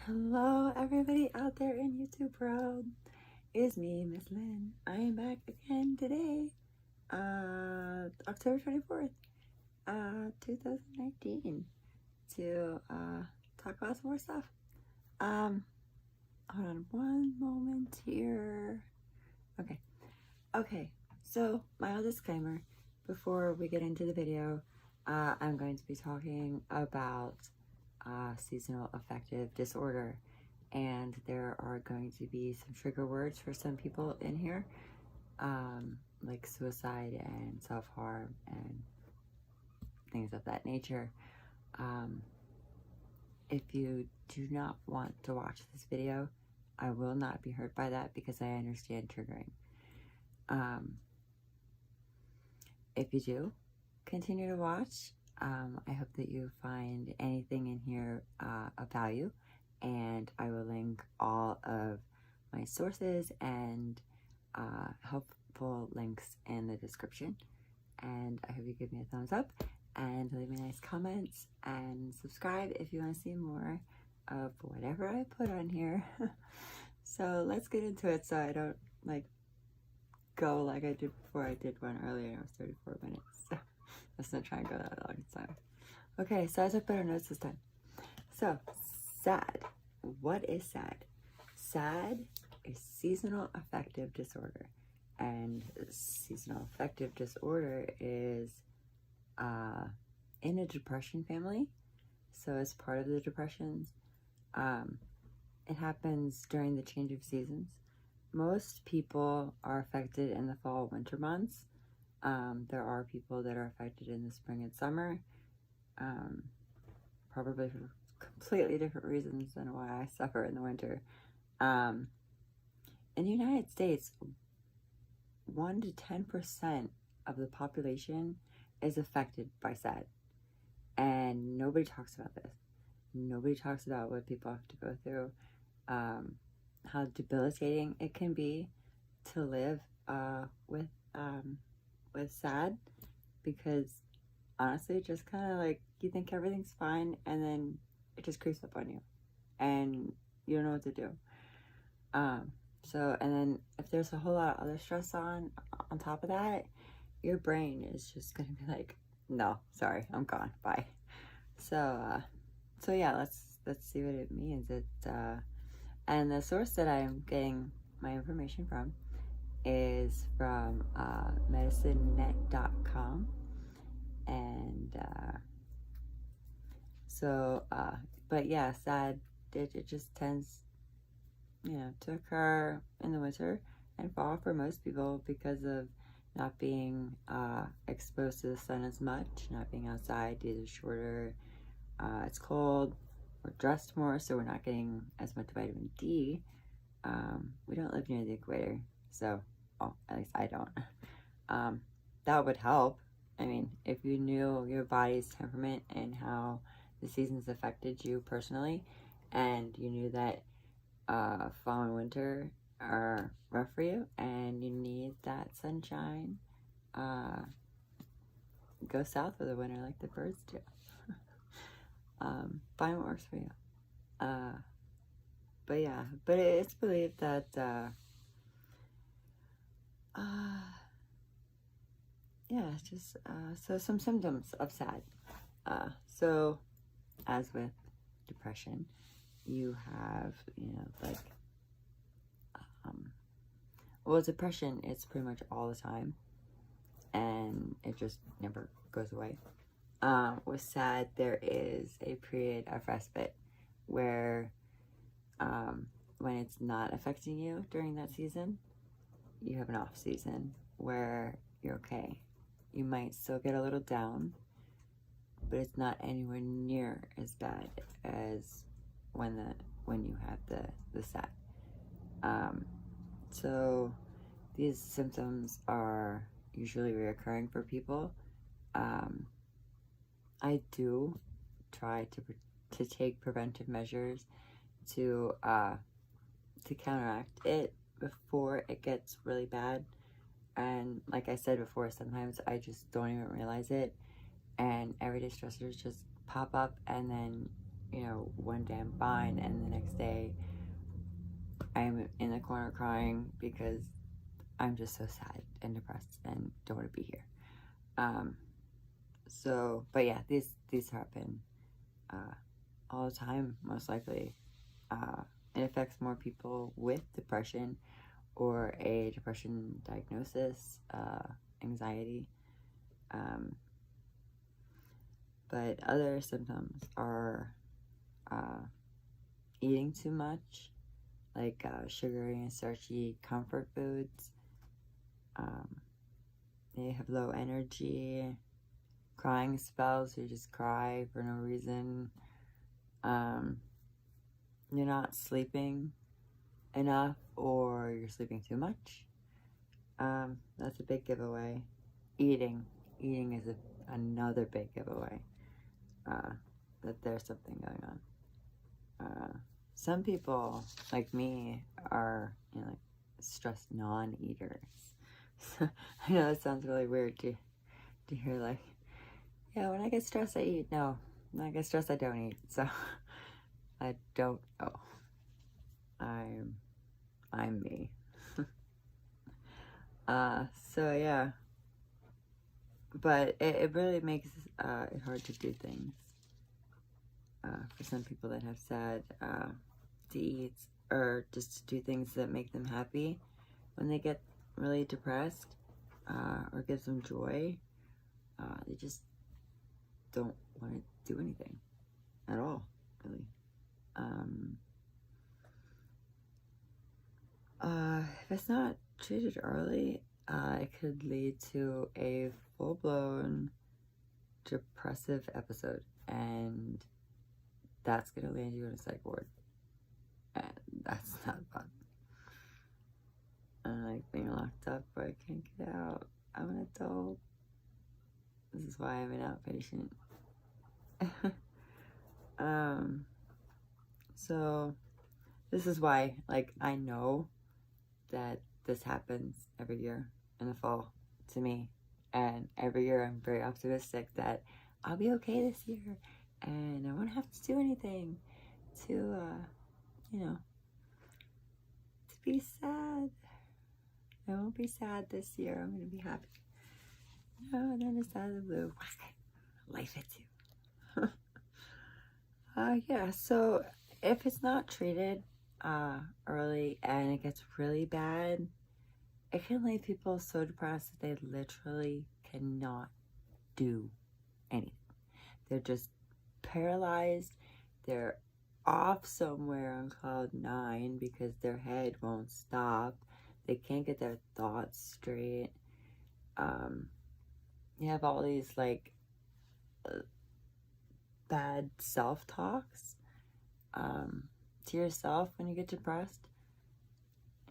Hello, everybody out there in YouTube world. It's me, MizLynn. I am back again today, October 24th, 2019, to talk about some more stuff. Hold on one moment here. Okay. So my disclaimer before we get into the video, I'm going to be talking about seasonal affective disorder, and there are going to be some trigger words for some people in here, like suicide and self-harm and things of that nature. If you do not want to watch this video, I will not be hurt by that because I understand triggering. If you do continue to watch, I hope that you find anything in here of value, and I will link all of my sources and helpful links in the description. And I hope you give me a thumbs up and leave me nice comments and subscribe if you want to see more of whatever I put on here. So let's get into it so I don't go like I did before. I did one earlier and it was 34 minutes. So let's not try and go that long this time. Okay, so I took better notes this time. So, S.A.D. What is S.A.D? S.A.D is Seasonal Affective Disorder. And Seasonal Affective Disorder is in a depression family. So it's part of the depressions. It happens during the change of seasons. Most people are affected in the fall, winter months. There are people that are affected in the spring and summer, probably for completely different reasons than why I suffer in the winter. In the United States, 1 to 10% of the population is affected by S.A.D. And nobody talks about this. Nobody talks about what people have to go through, how debilitating it can be to live with S.A.D, because honestly, just kind of like you think everything's fine and then it just creeps up on you and you don't know what to do. And then if there's a whole lot of other stress on top of that, your brain is just gonna be like, no, sorry, I'm gone, bye. So yeah, let's see what it means. And the source that I'm getting my information from is from medicinenet.com. And but yeah, S.A.D, it just tends, to occur in the winter and fall for most people because of not being exposed to the sun as much, not being outside, days are shorter, it's cold, we're dressed more, so we're not getting as much vitamin D. We don't live near the equator, so, well, at least I don't. That would help. I mean, if you knew your body's temperament and how the seasons affected you personally, and you knew that fall and winter are rough for you and you need that sunshine, go south of the winter like the birds do. Find what works for you. But yeah, but it's believed that just so some symptoms of S.A.D. So as with depression, you have, well, depression, it's pretty much all the time and it just never goes away. With S.A.D, there is a period of respite where when it's not affecting you during that season, you have an off season where you're okay. You might still get a little down, but it's not anywhere near as bad as when you have the S.A.D. So these symptoms are usually reoccurring for people. I do try to take preventive measures to counteract it before it gets really bad. And like I said before, sometimes I just don't even realize it, and everyday stressors just pop up, and then one day I'm fine and the next day I'm in the corner crying because I'm just so sad and depressed and don't want to be here. But yeah, these happen all the time, most likely. It affects more people with depression or a depression diagnosis, anxiety. But other symptoms are eating too much, like sugary and starchy comfort foods. They have low energy, crying spells, you just cry for no reason. You're not sleeping enough or you're sleeping too much. That's a big giveaway. Eating is another big giveaway that there's something going on. Some people like me are like stressed non-eaters. I know that sounds really weird to hear, like, yeah, when I get stressed I eat. No, when I get stressed I don't eat. So I don't know. I'm me. So yeah, but it really makes it hard to do things for some people that have SAD, to eat or just to do things that make them happy when they get really depressed, or gives them joy. They just don't want to do anything at all, really. If it's not treated early, it could lead to a full-blown depressive episode, and that's gonna land you in a psych ward, and that's not fun. I like being locked up, but I can't get out. I'm an adult. This is why I'm an outpatient. So this is why, like, I know that this happens every year in the fall to me, and every year I'm very optimistic that I'll be okay this year and I won't have to do anything to to be sad. I won't be sad this year. I'm gonna be happy. No, and then it's out of the blue, life hits you. Yeah, so if it's not treated early and it gets really bad, it can leave people so depressed that they literally cannot do anything. They're just paralyzed. They're off somewhere on cloud 9 because their head won't stop. They can't get their thoughts straight. You have all these like bad self-talks to yourself when you get depressed.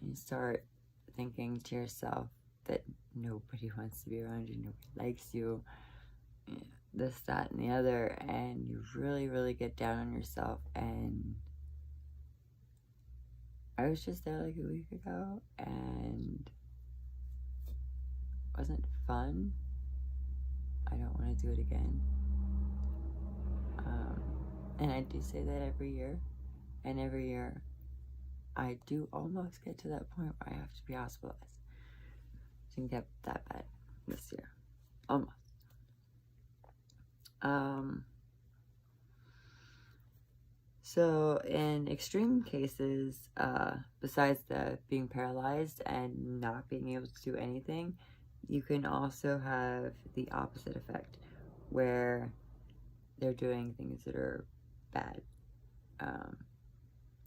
And you start thinking to yourself that nobody wants to be around you, nobody likes you, this, that, and the other, and you really, really get down on yourself. And I was just there like a week ago, and it wasn't fun. I don't want to do it again. And I do say that every year, and every year I do almost get to that point where I have to be hospitalized. It didn't get that bad this year, almost. So in extreme cases, besides the being paralyzed and not being able to do anything, you can also have the opposite effect, where they're doing things that are bad,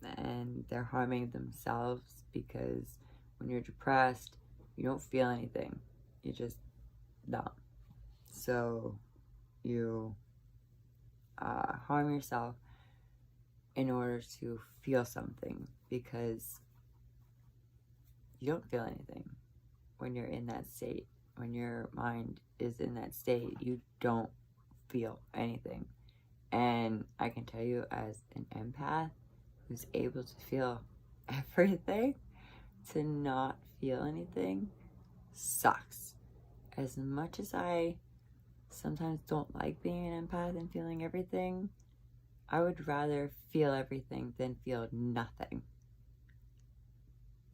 and they're harming themselves, because when you're depressed, you don't feel anything. You just numb. So you harm yourself in order to feel something, because you don't feel anything when you're in that state. When your mind is in that state, you don't feel anything. And I can tell you, as an empath who's able to feel everything, to not feel anything sucks. As much as I sometimes don't like being an empath and feeling everything, I would rather feel everything than feel nothing.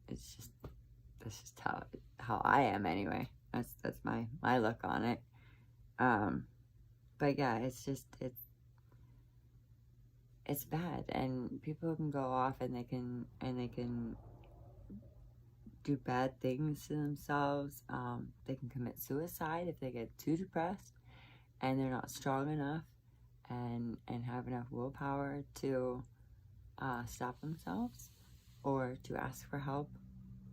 That's just how I am anyway. That's my look on it. But yeah, it's bad, and people can go off and they can do bad things to themselves. They can commit suicide if they get too depressed and they're not strong enough and have enough willpower to stop themselves, or to ask for help,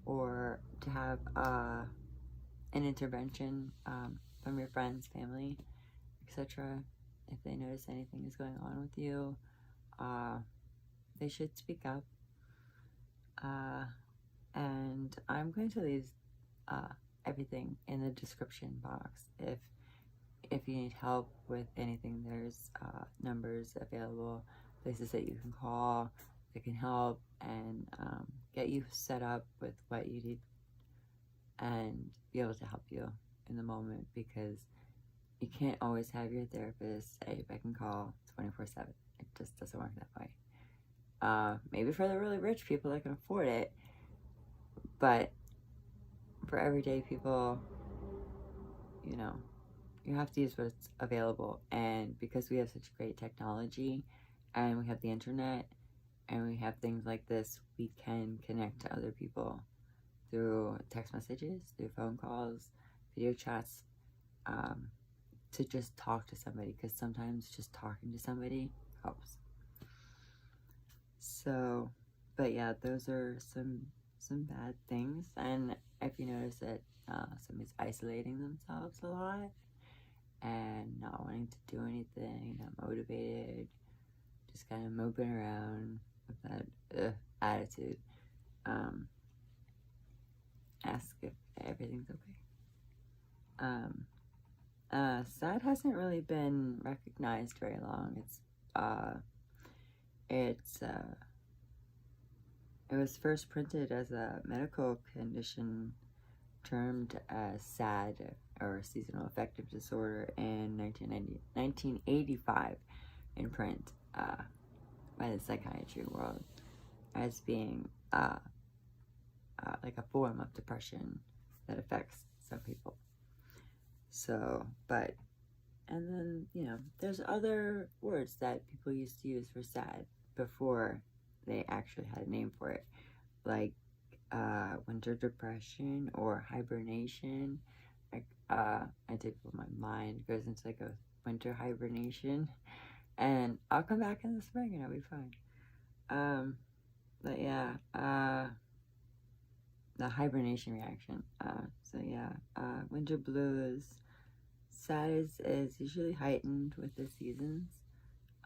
or to have an intervention from your friends, family, etc. If they notice anything is going on with you, they should speak up. And I'm going to leave everything in the description box. If you need help with anything, there's numbers available, places that you can call that can help and get you set up with what you need and be able to help you in the moment, because you can't always have your therapist say beck and call 24/7. It just doesn't work that way. Maybe for the really rich people that can afford it, but for everyday people, you know, you have to use what's available. And because we have such great technology and we have the internet and we have things like this, we can connect to other people through text messages, through phone calls, video chats, to just talk to somebody, because sometimes just talking to somebody helps. So, but yeah, those are some bad things. And if you notice that somebody's isolating themselves a lot and not wanting to do anything, not motivated, just kind of moping around with that attitude, ask if everything's okay. S.A.D hasn't really been recognized very long. It was first printed as a medical condition termed as S.A.D, or Seasonal Affective Disorder, in 1985 in print by the psychiatry world, as being like a form of depression that affects some people. So, and then, you know, there's other words that people used to use for S.A.D before they actually had a name for it, like winter depression or hibernation. Like I did with my mind goes into like a winter hibernation, and I'll come back in the spring and I'll be fine. But yeah, the hibernation reaction. So yeah, winter blues. S.A.D is usually heightened with the seasons.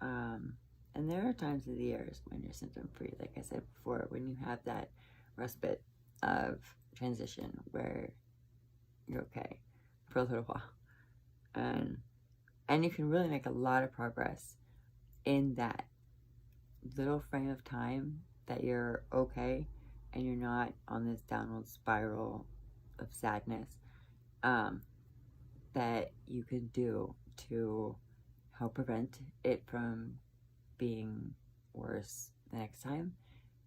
And there are times of the years when you're symptom free, like I said before, when you have that respite of transition where you're okay for a little while. And you can really make a lot of progress in that little frame of time that you're okay and you're not on this downward spiral of sadness, that you can do to help prevent it from being worse the next time,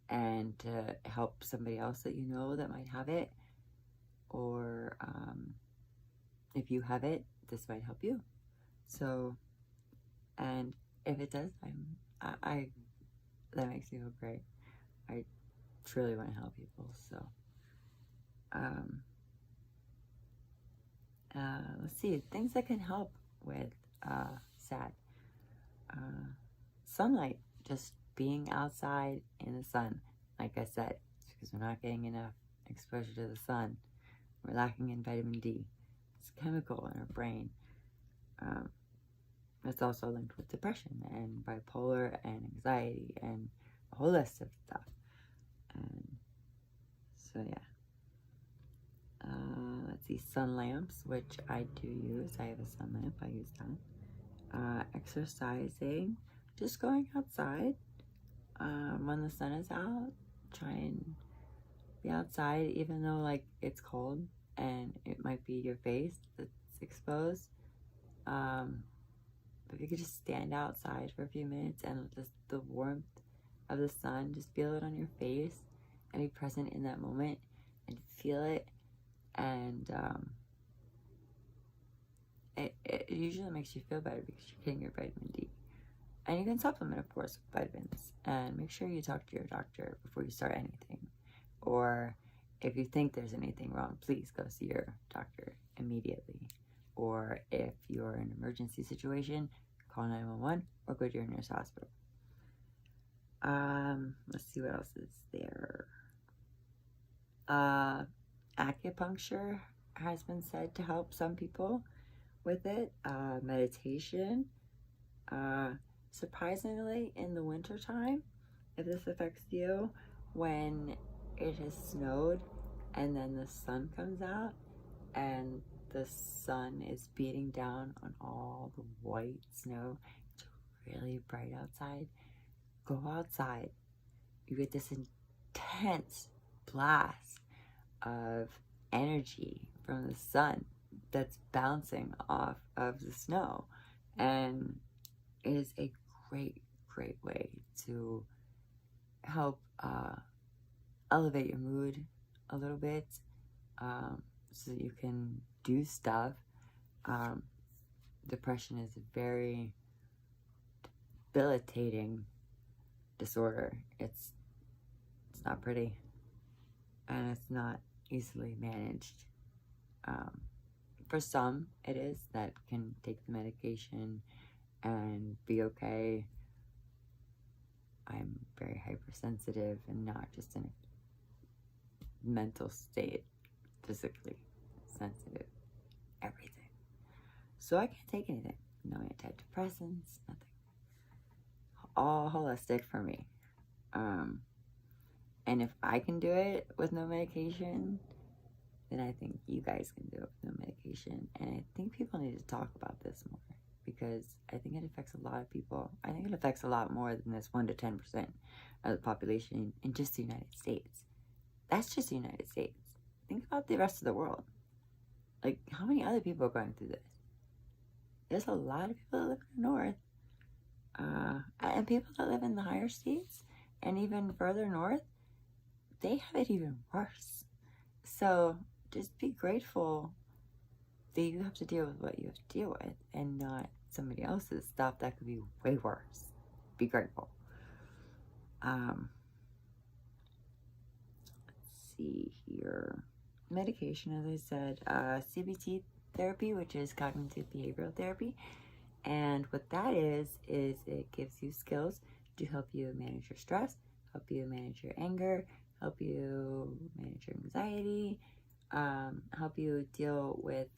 and to help somebody else that you know that might have it, or if you have it, this might help you. So, and if it does, I that makes me feel great. I truly want to help people. So let's see, things that can help with S.A.D. Sunlight, just being outside in the sun. Like I said, it's because we're not getting enough exposure to the sun. We're lacking in vitamin D. It's a chemical in our brain. It's also linked with depression and bipolar and anxiety and a whole list of stuff. And so yeah. Let's see, sun lamps, which I do use. I have a sun lamp. I use that. Exercising, just going outside when the sun is out. Try and be outside, even though like it's cold and it might be your face that's exposed. But if you could just stand outside for a few minutes and just the warmth of the sun, just feel it on your face and be present in that moment and feel it. And it usually makes you feel better because you're getting your vitamin D. And you can supplement, of course, with vitamins. And make sure you talk to your doctor before you start anything. Or if you think there's anything wrong, please go see your doctor immediately. Or if you're in an emergency situation, call 911 or go to your nearest hospital. Let's see what else is there. Acupuncture has been said to help some people with it. Meditation. Surprisingly, in the winter time, if this affects you, when it has snowed and then the sun comes out and the sun is beating down on all the white snow, it's really bright outside, go outside. You get this intense blast of energy from the sun that's bouncing off of the snow, and it is a great way to help elevate your mood a little bit, so that you can do stuff. Depression is a very debilitating disorder. It's not pretty, and it's not easily managed. For some, it is, that can take the medication and be okay. I'm very hypersensitive and not just in a mental state, physically sensitive, everything. So I can't take anything. No antidepressants, nothing. All holistic for me. And if I can do it with no medication, then I think you guys can do it with no medication. And I think people need to talk about this more, because I think it affects a lot of people. I think it affects a lot more than this 1 to 10% of the population in just the United States. That's just the United States. Think about the rest of the world. Like, how many other people are going through this? There's a lot of people that live in the north, and people that live in the higher states and even further north, they have it even worse. So just be grateful that you have to deal with what you have to deal with and not somebody else's stuff that could be way worse. Be grateful. Let's see here. Medication, as I said, CBT Therapy, which is cognitive behavioral therapy. And what that is it gives you skills to help you manage your stress, help you manage your anger, help you manage your anxiety, help you deal with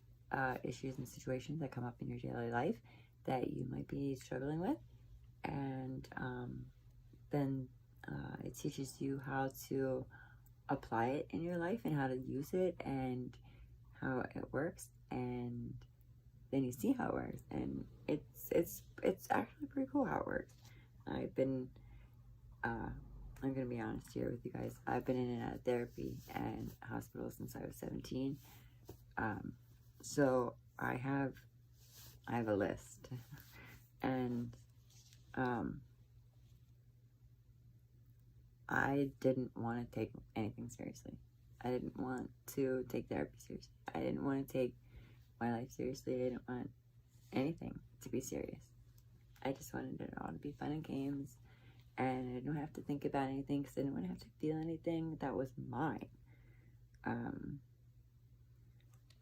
issues and situations that come up in your daily life that you might be struggling with. And then it teaches you how to apply it in your life and how to use it and how it works, and then you see how it works, and it's actually pretty cool how it works. I'm gonna be honest here with you guys. I've been in and out of therapy and hospital since I was 17. So I have a list, and I didn't want to take anything seriously. I didn't want to take therapy seriously. I didn't want to take my life seriously. I didn't want anything to be serious. I just wanted it all to be fun and games, and I didn't have to think about anything because I didn't want to have to feel anything that was mine.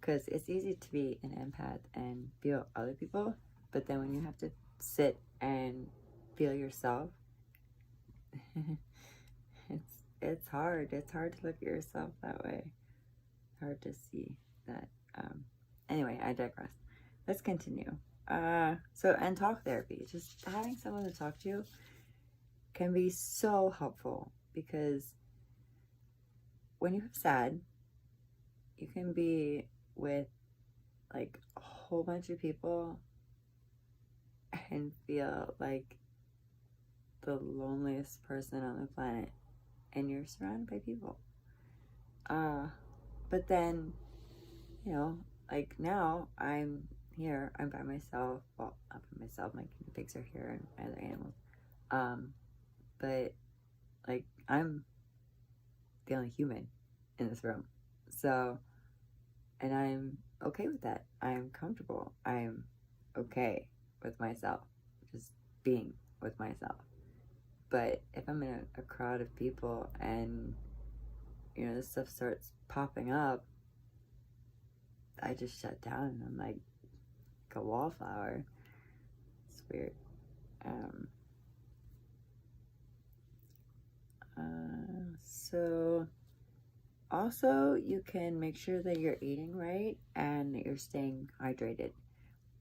Because it's easy to be an empath and feel other people, but then when you have to sit and feel yourself, it's hard. It's hard to look at yourself that way. It's hard to see that. Anyway, I digress. Let's continue. And talk therapy. Just having someone to talk to can be so helpful, because when you have S.A.D, you can be with like a whole bunch of people and feel like the loneliest person on the planet, and you're surrounded by people. But then, like now I'm here. I'm by myself. Well, not by myself. My guinea pigs are here and my other animals. But like, I'm the only human in this room. So, and I'm okay with that. I'm comfortable. I'm okay with myself, just being with myself. But if I'm in a crowd of people and, you know, this stuff starts popping up, I just shut down and I'm like a wallflower. It's weird. So also you can make sure that you're eating right and that you're staying hydrated.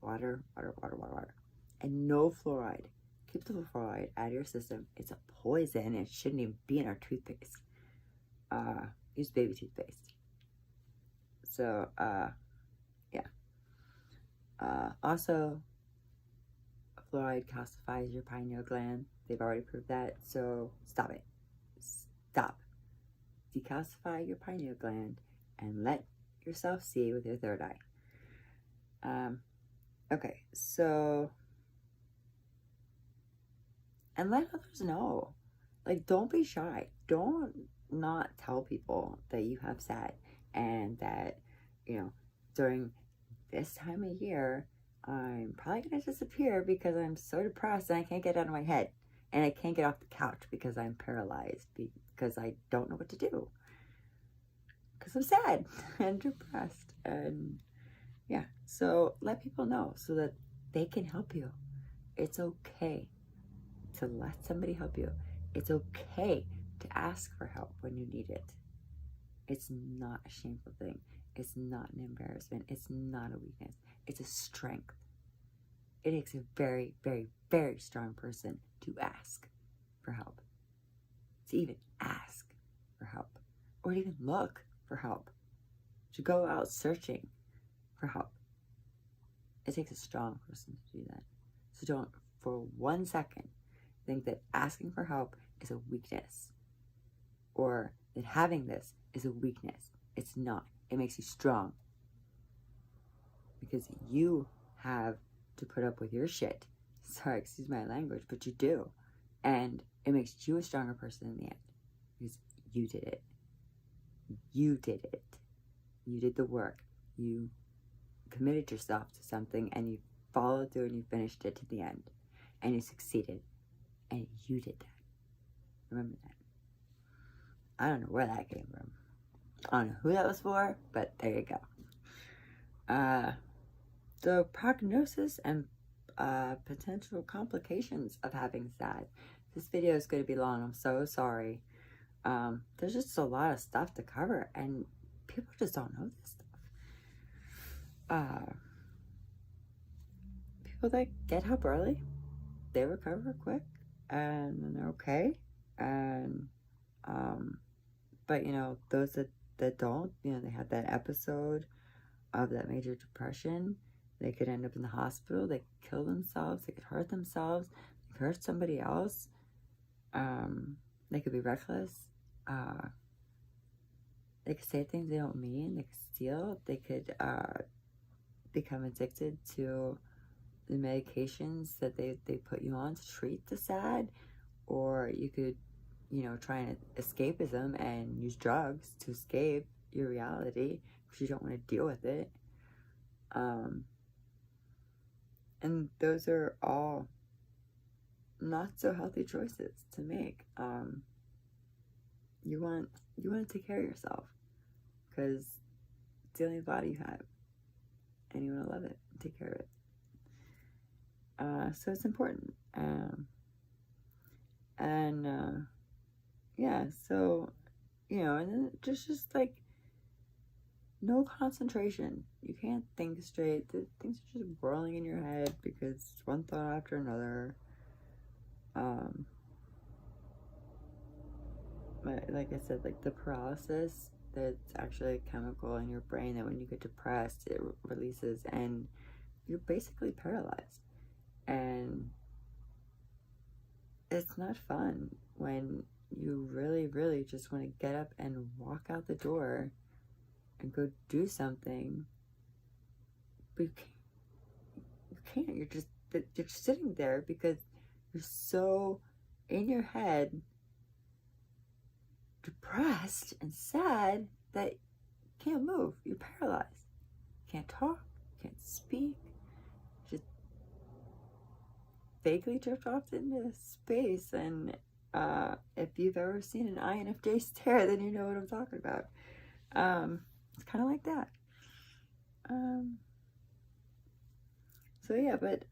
Water, water, water, water, water. And no fluoride. Keep the fluoride out of your system. It's a poison. It shouldn't even be in our toothpaste. Use baby toothpaste. So, yeah. Also, fluoride calcifies your pineal gland. They've already proved that. So, stop it. Stop. Decalcify your pineal gland and let yourself see with your third eye. Okay, so, and let others know. Like, don't be shy. Don't not tell people that you have SAD and that, you know, during this time of year, I'm probably going to disappear because I'm so depressed and I can't get out of my head. And I can't get off the couch because I'm paralyzed, because I don't know what to do. Because I'm sad and depressed. And yeah, so let people know so that they can help you. It's okay to let somebody help you. It's okay to ask for help when you need it. It's not a shameful thing. It's not an embarrassment. It's not a weakness. It's a strength. It takes a very, very, very strong person to ask for help. To even ask for help. Or to even look for help. To go out searching for help. It takes a strong person to do that. So don't for 1 second think that asking for help is a weakness. Or that having this is a weakness. It's not. It makes you strong. Because you have to put up with your shit. Sorry, excuse my language, but you do. And it makes you a stronger person in the end. Because you did it. You did it. You did the work. You committed yourself to something and you followed through and you finished it to the end. And you succeeded. And you did that. Remember that. I don't know where that came from. I don't know who that was for, but there you go. The prognosis and potential complications of having SAD. This video is going to be long. I'm so sorry. There's just a lot of stuff to cover, and people just don't know this stuff. People that get help early, they recover quick, and they're okay. And but you know, those that don't, you know, they had that episode of that major depression, they could end up in the hospital, they could kill themselves, they could hurt themselves, they could hurt somebody else, they could be reckless, they could say things they don't mean, they could steal, they could become addicted to the medications that they put you on to treat the SAD, or you could, you know, try and escapism and use drugs to escape your reality because you don't want to deal with it. And those are all not so healthy choices to make. You want to take care of yourself because it's the only body you have, and you want to love it and take care of it. So it's important. Yeah, so, you know, and then just like, no concentration. You can't think straight. Things are just whirling in your head because it's one thought after another. But like I said, like the paralysis, that's actually a chemical in your brain that when you get depressed, it releases and you're basically paralyzed. And it's not fun when you really, really just want to get up and walk out the door and go do something, but can't. You're sitting there because you're so in your head, depressed and sad that you can't move. You're paralyzed. Can't talk, can't speak. Just vaguely drift off into space. And if you've ever seen an INFJ stare, then you know what I'm talking about. It's kind of like that. So yeah, but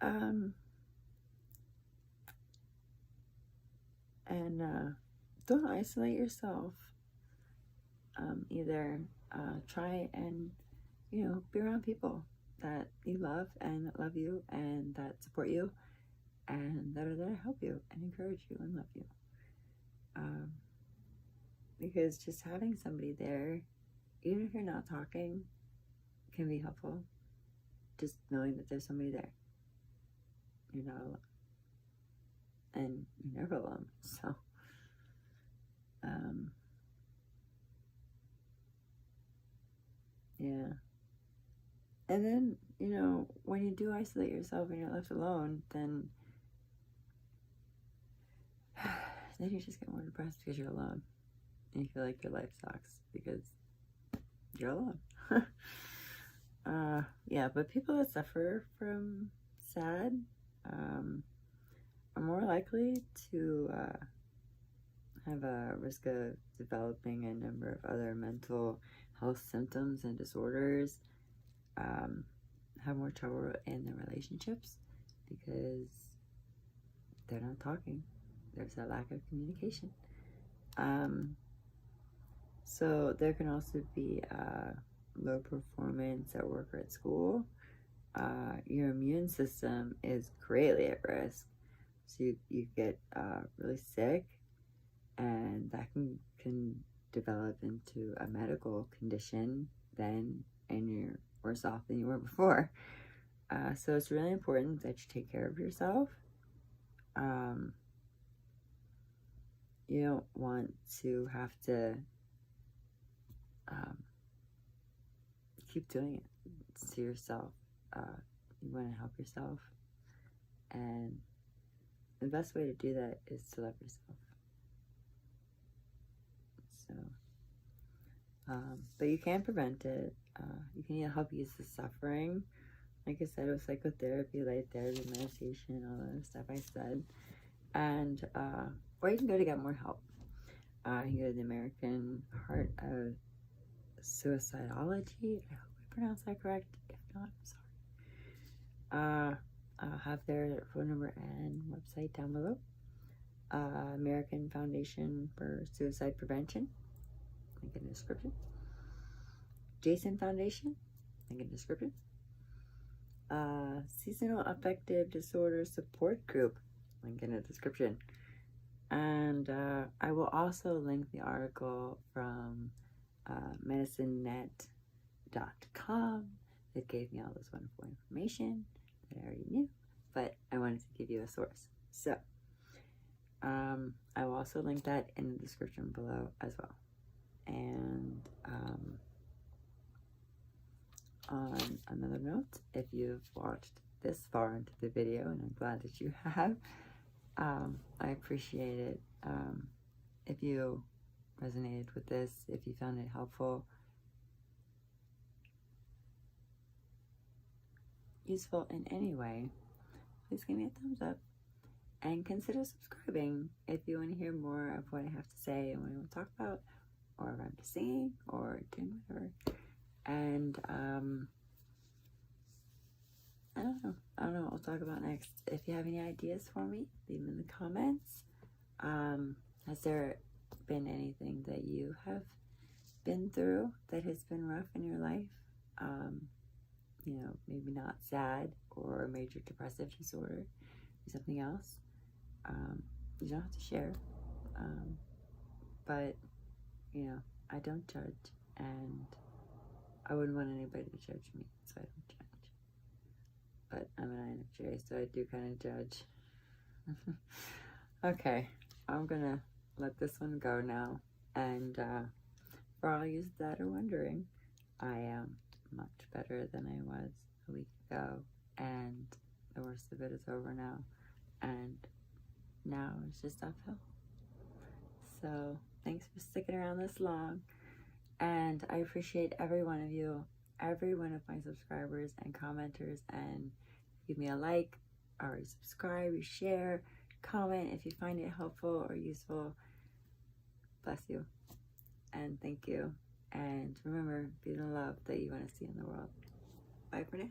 don't isolate yourself. Either try and, you know, be around people that you love and that love you and that support you and that are there to help you and encourage you and love you. Because just having somebody there, even if you're not talking, can be helpful. Just knowing that there's somebody there. You're not alone. And you're never alone. So, yeah. And then, you know, when you do isolate yourself and you're left alone, then you just get more depressed because you're alone. And you feel like your life sucks because you're alone. Yeah, but people that suffer from SAD are more likely to have a risk of developing a number of other mental health symptoms and disorders, have more trouble in their relationships because they're not talking. There's a lack of communication. So there can also be low performance at work or at school. Your immune system is greatly at risk. So you get really sick, and that can develop into a medical condition then, and you're worse off than you were before. So it's really important that you take care of yourself. You don't want to have to keep doing it to yourself. You want to help yourself, and the best way to do that is to love yourself. So, but you can prevent it. You can help ease the suffering. Like I said, with psychotherapy, light therapy, meditation, all that stuff I said. And, or you can go to get more help. You can go to the American Heart of Suicidology. I hope I pronounced that correct. If not, I'm sorry. I'll have their phone number and website down below. American Foundation for Suicide Prevention, link in the description. Jason Foundation, link in the description. Seasonal Affective Disorder Support Group, link in the description. And I will also link the article from MizLynn.com that gave me all this wonderful information that I already knew, but I wanted to give you a source. So I will also link that in the description below as well. And on another note, if you've watched this far into the video, and I'm glad that you have, I appreciate it. If you resonated with this, if you found it helpful, useful in any way, please give me a thumbs up and consider subscribing if you want to hear more of what I have to say and what I want to talk about, or if I'm just singing or doing whatever. And I don't know what we'll talk about next. If you have any ideas for me, leave them in the comments. Has there been anything that you have been through that has been rough in your life? You know, maybe not SAD or a major depressive disorder, or something else. You don't have to share. But, you know, I don't judge, and I wouldn't want anybody to judge me, so I don't judge. But I'm an INFJ, so I do kind of judge. Okay, I'm gonna let this one go now. And for all you that are wondering, I am much better than I was a week ago, and The worst of it is over now. And now it's just uphill. So thanks for sticking around this long. And I appreciate every one of you, every one of my subscribers and commenters. And give me a like, or subscribe, or share, comment if you find it helpful or useful. Bless you. And thank you. And remember, be the love that you want to see in the world. Bye for now.